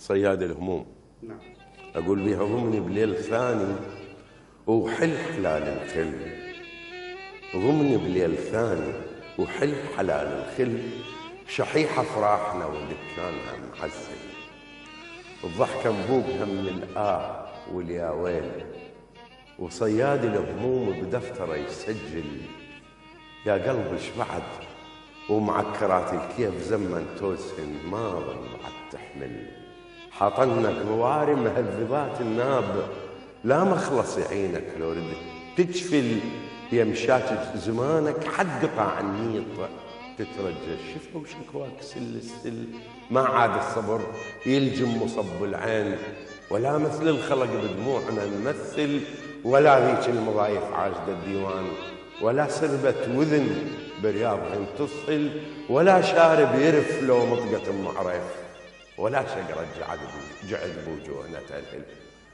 صياد الهموم. نعم. أقول بيهضمني بليل ثاني وحل حلال الخل، ضمني بليل ثاني وحل حلال الخل، شحيح أفراحنا ودكانها معزل، الضحكة مبوقها من الآه واليا ويل، وصياد الهموم بدفتره يسجل، يا قلب ايش بعد ومعكرات الكيف زمن توسن ما ظل بعد تحمل، حاطنك ضواري مهذبات الناب، لا مخلص يعينك لو ردت تجفل، يمشات زمانك حد قطع النيط تترجى الشفا وشكواك سل السل، ما عاد الصبر يلجم مصب العين، ولا مثل الخلق بدموعنا نمثل، ولا ذيك المضايف عاجدة الديوان، ولا سربة وذن برياضهم تصل، ولا شارب يرف لو مطقة معرف، ولا شقرة جعد بوجوهنا تلهل.